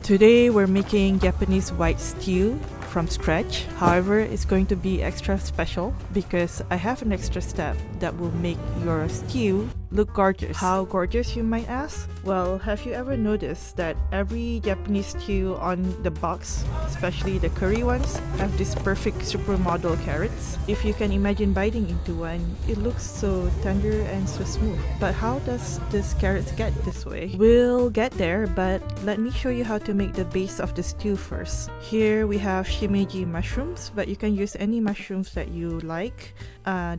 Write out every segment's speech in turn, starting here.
Today we're making Japanese white stew from scratch. However, it's going to be extra special because I have an extra step that will make your stew look gorgeous. How gorgeous, you might ask? Well, have you ever noticed that every Japanese stew on the box, especially the curry ones, have this perfect supermodel carrots? If you can imagine biting into one, it looks so tender and so smooth. But how does this carrots get this way? We'll get there, but let me show you how to make the base of the stew first. Here we have shimeji mushrooms, but you can use any mushrooms that you like.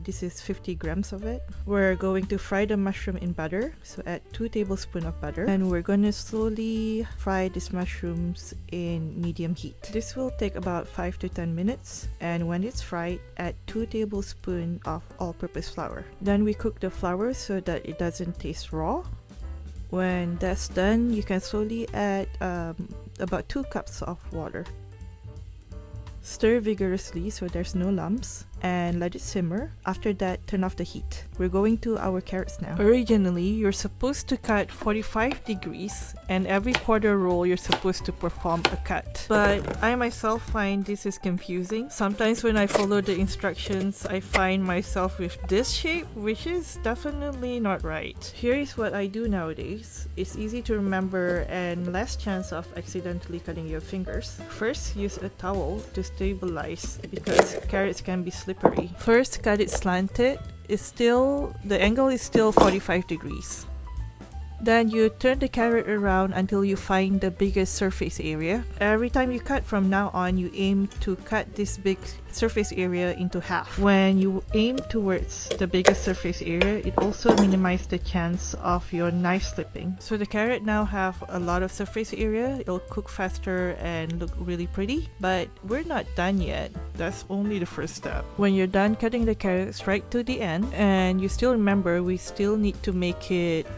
This is 50 grams of it. We're going to fry the mushroom in butter, so add 2 tablespoons of butter, and we're going to slowly fry these mushrooms in medium heat. This will take about 5 to 10 minutes, and when it's fried, add 2 tablespoons of all-purpose flour. Then we cook the flour so that it doesn't taste raw. When that's done, you can slowly add about 2 cups of water. Stir vigorously so there's no lumps and let it simmer. After that, turn off the heat. We're going to our carrots now. Originally, you're supposed to cut 45 degrees and every quarter roll you're supposed to perform a cut. But I myself find this is confusing. Sometimes when I follow the instructions, I find myself with this shape, which is definitely not right. Here is what I do nowadays. It's easy to remember and less chance of accidentally cutting your fingers. First, use a towel to stabilize because carrots can be slippery. First, cut it slanted. The angle is still 45 degrees. Then you turn the carrot around until you find the biggest surface area. Every time you cut from now on, you aim to cut this big surface area into half. When you aim towards the biggest surface area, it also minimizes the chance of your knife slipping. So the carrot now have a lot of surface area. It'll cook faster and look really pretty. But we're not done yet. That's only the first step. When you're done cutting the carrots right to the end, and you still remember we still need to make it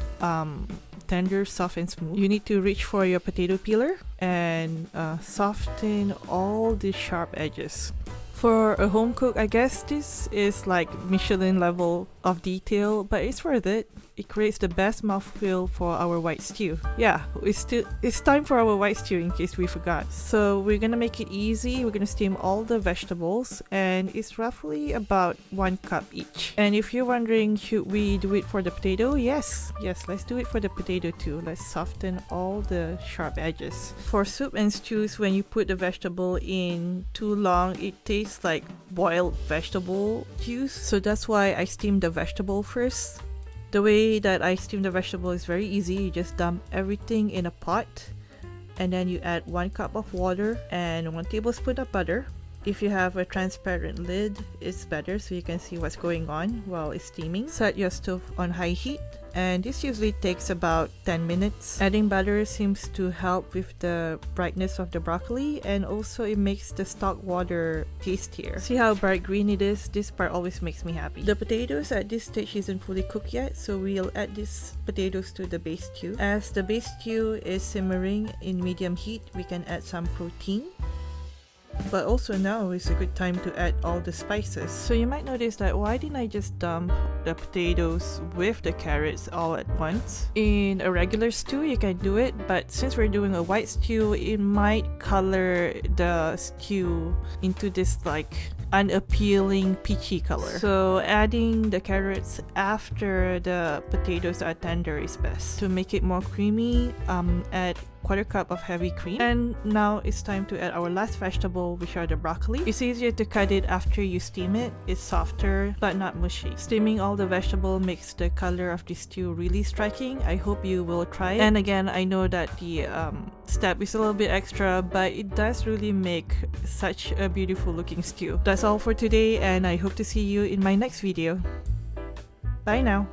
tender, soft and smooth, you need to reach for your potato peeler and soften all the sharp edges. For a home cook, I guess this is like Michelin level of detail, but it's worth it. It creates the best mouthfeel for our white stew. Yeah, it's time for our white stew in case we forgot. So we're gonna make it easy. We're gonna steam all the vegetables and it's roughly about 1 cup each. And if you're wondering, should we do it for the potato? Yes, let's do it for the potato too. Let's soften all the sharp edges. For soup and stews, when you put the vegetable in too long, it tastes like boiled vegetable juice. So that's why I steam the vegetable first. The way that I steam the vegetable is very easy. You just dump everything in a pot and then you add 1 cup of water and 1 tablespoon of butter. If you have a transparent lid, it's better so you can see what's going on while it's steaming. Set your stove on high heat and this usually takes about 10 minutes. Adding butter seems to help with the brightness of the broccoli and also it makes the stock water tastier. See how bright green it is? This part always makes me happy. The potatoes at this stage isn't fully cooked yet, so we'll add these potatoes to the base stew. As the base stew is simmering in medium heat, we can add some protein. But also now is a good time to add all the spices. So you might notice that why didn't I just dump the potatoes with the carrots all at once? In a regular stew you can do it, but since we're doing a white stew, it might color the stew into this like unappealing peachy color. So adding the carrots after the potatoes are tender is best. To make it more creamy, add 1/4 cup of heavy cream. And now it's time to add our last vegetable, which are the broccoli. It's easier to cut it after you steam it. It's softer but not mushy. Steaming all the vegetable makes the color of the stew really striking. I hope you will try it. And again, I know that the step is a little bit extra, but it does really make such a beautiful looking stew. That's all for today and I hope to see you in my next video. Bye now.